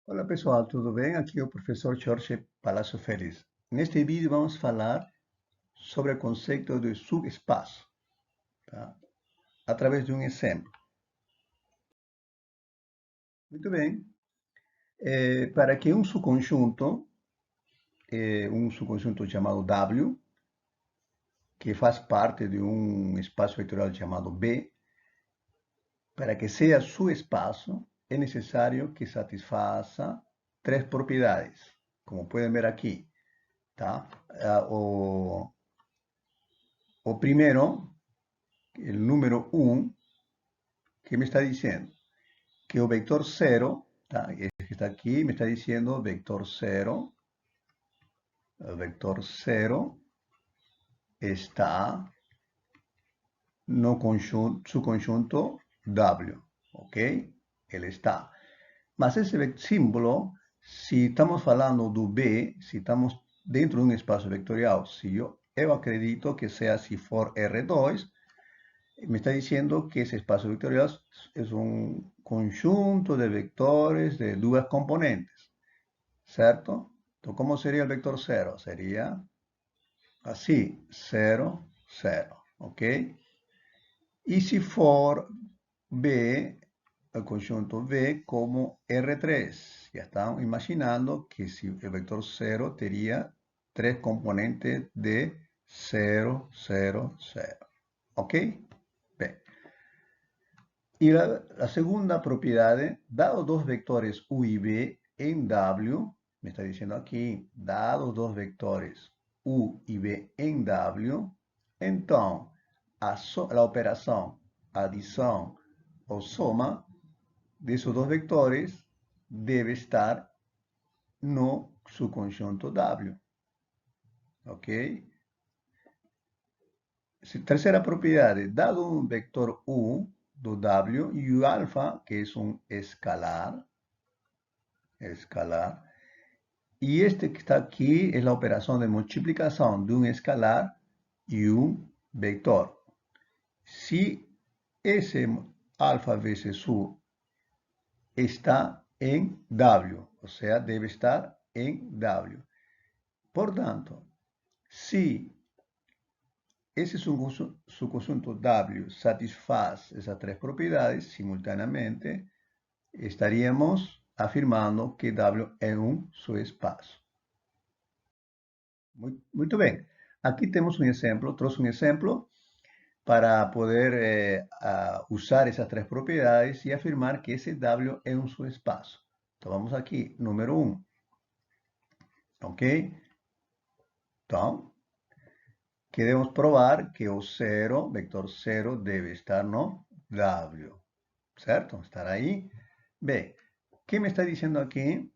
Olá pessoal, tudo bem? Aqui é o professor Jorge Palazzo Félix. Neste vídeo vamos falar sobre o conceito de subespaço, tá? Através de um exemplo. Muito bem. Para que um subconjunto chamado W, que faz parte de um espaço vetorial chamado B, para que seja subespaço, é necessário que satisfaça três propriedades, como podem ver aqui, tá? O primeiro, el número 1, ¿qué me está diciendo? Que o vector 0, que está aquí, me está diciendo vector 0, el vector 0 está no su conjunto W, ¿ok? Él está. Mas ese símbolo, si estamos hablando de B, si estamos dentro de un espacio vectorial, si yo acredito que sea si for R2, me está diciendo que ese espacio vectorial es un conjunto de vectores de dos componentes, ¿cierto? Entonces, ¿cómo sería el vector 0? Sería así, 0, 0, ¿ok? Y si for B, el conjunto B como R3, ya estamos imaginando que si el vector 0 tendría tres componentes de 0, 0, 0, ¿ok? Bien. Y la segunda propiedad, dado dos vectores U y B en W, me está diciendo aquí, dados dos vectores U y B en W, entonces la operación adición o soma de esos dos vectores debe estar no subconjunto W. ¿Ok? Tercera propiedad, dado un vector U do W y U alfa, que es un escalar, y este que está aquí es la operación de multiplicación de un escalar y un vector. Si ese alfa veces U está en W, o sea, debe estar en W. Por tanto, si ese subconjunto W satisfaz esas tres propiedades simultáneamente, estaríamos afirmando que W es un subespacio. Muy bien. Aquí tenemos un ejemplo, trouxe un ejemplo para poder usar esas tres propiedades y afirmar que ese W es un subespacio. Entonces vamos aquí, número 1. ¿Ok? Entonces, queremos probar que o 0, vector 0, debe estar no W. ¿Cierto? Estar ahí. B. ¿Qué me está diciendo aquí?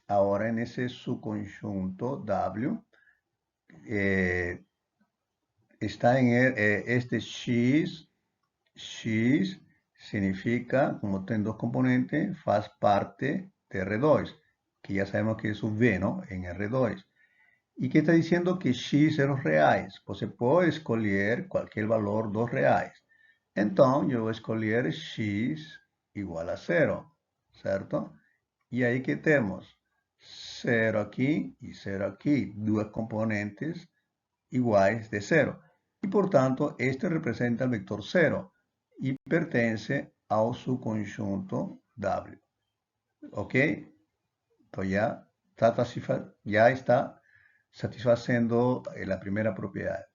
Ahora en ese subconjunto W, está en este X significa, como tiene dos componentes, faz parte de R2, que ya sabemos que es un V, ¿no? En R2. ¿Y qué está diciendo? Que X es los reales. Pues se puede escoger cualquier valor 2 reales. Entonces, yo voy a escoger X igual a 0, ¿cierto? Y ahí que tenemos 0 aquí y 0 aquí, dos componentes iguales de 0. Y por tanto, este representa el vector 0 y pertenece a su conjunto W. ¿Ok? Entonces ya está satisfaciendo la primera propiedad.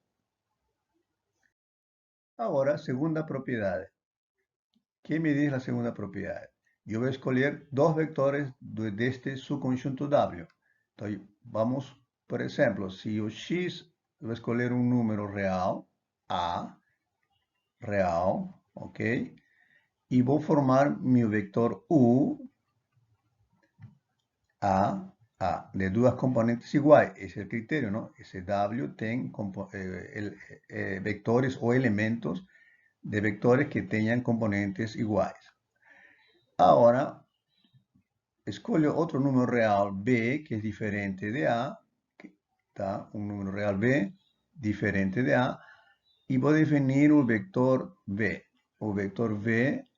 Ahora, segunda propiedad. ¿Qué me dice la segunda propiedad? Yo voy a escoger dos vectores de este subconjunto W. Entonces, vamos, por ejemplo, si yo X voy a escoger un número real, A, real, ¿ok? Y voy a formar mi vector U, de dos componentes iguales. Ese es el criterio, ¿no? Ese W tiene vectores o elementos de vectores que tengan componentes iguales. Ahora, escojo otro número real B que es diferente de A, ¿tá? Un número real B diferente de A, y voy a definir un vector V. O vector V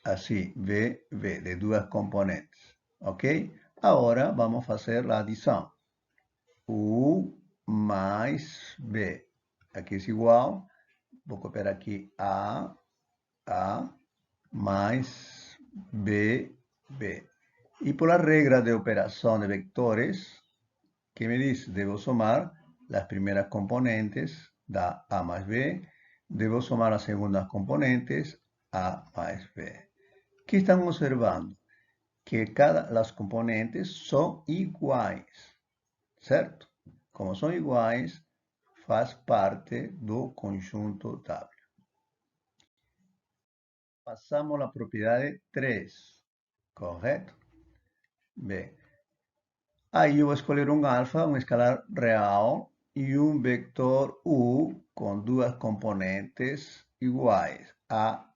Assim, V, de duas componentes. Ok? Agora, vamos fazer a adição. U mais B. Aqui é igual. Vou copiar aqui A mais B. Y por la regla de operación de vectores, ¿qué me dice? Debo sumar las primeras componentes, da A más B. Debo sumar las segundas componentes, A más B. ¿Qué están observando? Que las componentes son iguales, ¿cierto? Como son iguales, faz parte do conjunto W. Passamos a propriedade 3, correto? Bem, aí eu vou escolher um alfa, um escalar real, e um vector U com duas componentes iguais, A,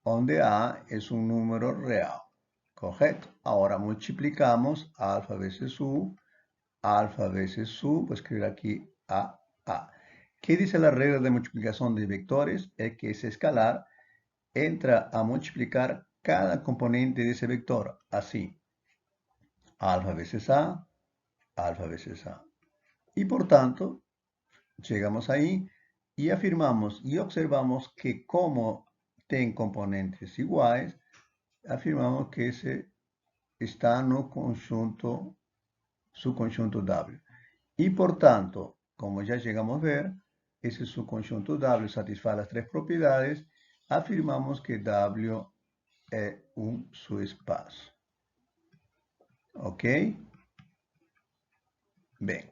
onde A é um número real, correto? Agora multiplicamos alfa vezes U, vou escrever aqui A. ¿Qué dice la regla de multiplicación de vectores? Es que ese escalar entra a multiplicar cada componente de ese vector, así. Alfa veces A, alfa veces A. Y por tanto, llegamos ahí y afirmamos y observamos que como tienen componentes iguales, afirmamos que ese está no conjunto, su conjunto W. Y por tanto, como ya llegamos a ver, ese subconjunto W satisface las tres propiedades, afirmamos que W es un subespacio. ¿Ok? Bien.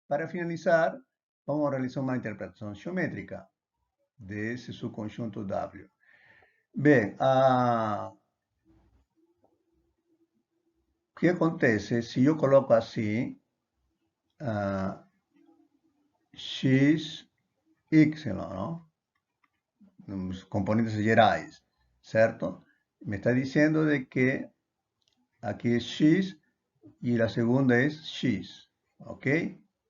Para finalizar, vamos a realizar una interpretación geométrica de ese subconjunto W. Bien, ¿qué acontece si yo coloco así X, Y, ¿no? Los componentes gerais, ¿cierto? Me está diciendo de que aquí es X y la segunda es X, ¿ok?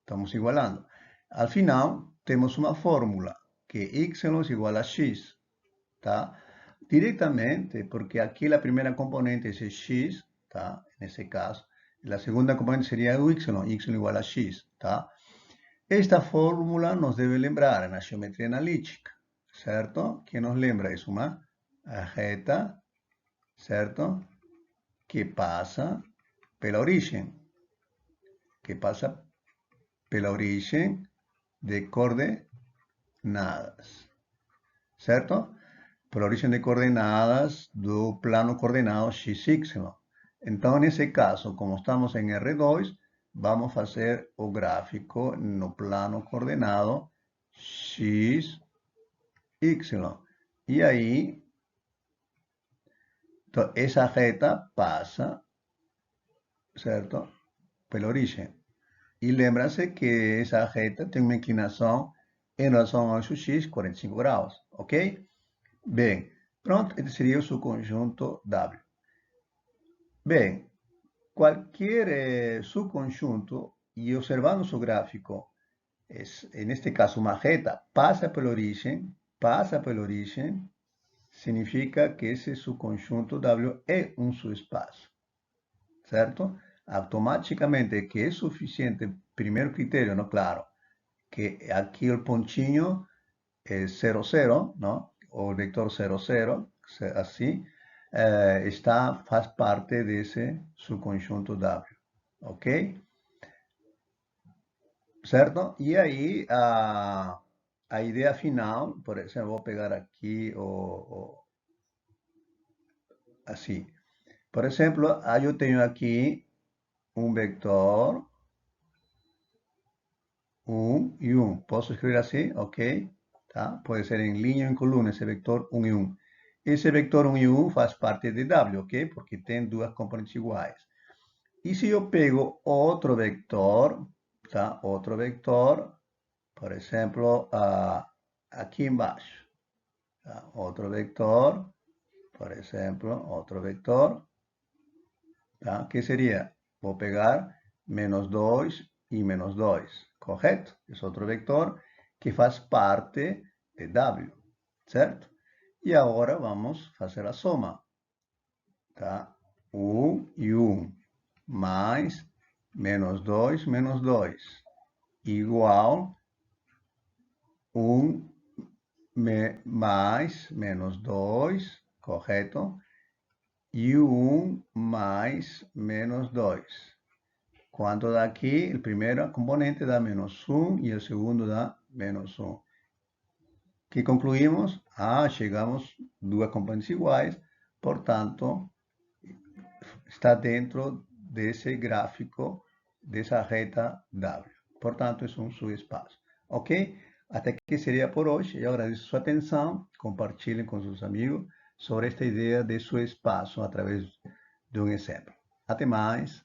Estamos igualando. Al final tenemos una fórmula que Y es igual a X, ¿está? Directamente, porque aquí la primera componente es X, ¿está? En ese caso. La segunda componente sería Y igual a X, ¿está? Esta fórmula nos debe lembrar en la geometría analítica, ¿cierto? ¿Qué nos lembra? Es una reta, ¿cierto? Que pasa pela origem. Que pasa pela origem de coordenadas, ¿cierto? Por origem de coordenadas do plano coordenado XY. Então, nesse caso, como estamos em R2, vamos fazer o gráfico no plano coordenado XY. E aí, então, essa reta passa, certo? Pela origem. E lembra-se que essa reta tem uma inclinação em relação ao eixo X, 45 graus, ok? Bem, pronto, esse seria o seu conjunto W. Bem, qualquer subconjunto, e observando seu gráfico, neste caso uma reta, passa pela origem, significa que esse subconjunto W é um subespaço, certo? Automáticamente que é suficiente, primeiro critério, ¿no? Claro, que aquí el pontinho es 0, 0, ¿no? O el vector 0, 0, así, faz parte de ese subconjunto W, ¿ok? ¿Certo? Y ahí a idea final, por ejemplo, voy a pegar aquí así. Por ejemplo, yo tengo aquí un vector 1 y 1. ¿Puedo escribir así? Ok. ¿Tá? Puede ser en línea o en columna ese vector 1 y 1. Ese vector 1 y 1 faz parte de W, ok? Porque tiene dos componentes iguales. Y si yo pego otro vector, ¿tá? Otro vector, por ejemplo, aquí embaixo. ¿Tá? Otro vector, por ejemplo, otro vector. ¿Tá? ¿Qué sería? Voy a pegar menos 2 y menos 2. Correto? É outro vector que faz parte de W, certo? E agora vamos fazer a soma. Tá? 1 e 1, mais menos 2, igual 1 mais menos 2, correto? E 1 mais menos 2. Quanto dá aqui? O primeiro componente dá menos 1 e o segundo dá menos 1. Que concluímos? Chegamos duas componentes iguais, portanto, está dentro desse gráfico, dessa reta W. Portanto, é um subespaço. Ok? Até aqui seria por hoje. Eu agradeço sua atenção. Compartilhem com seus amigos sobre esta ideia de subespaço através de um exemplo. Até mais.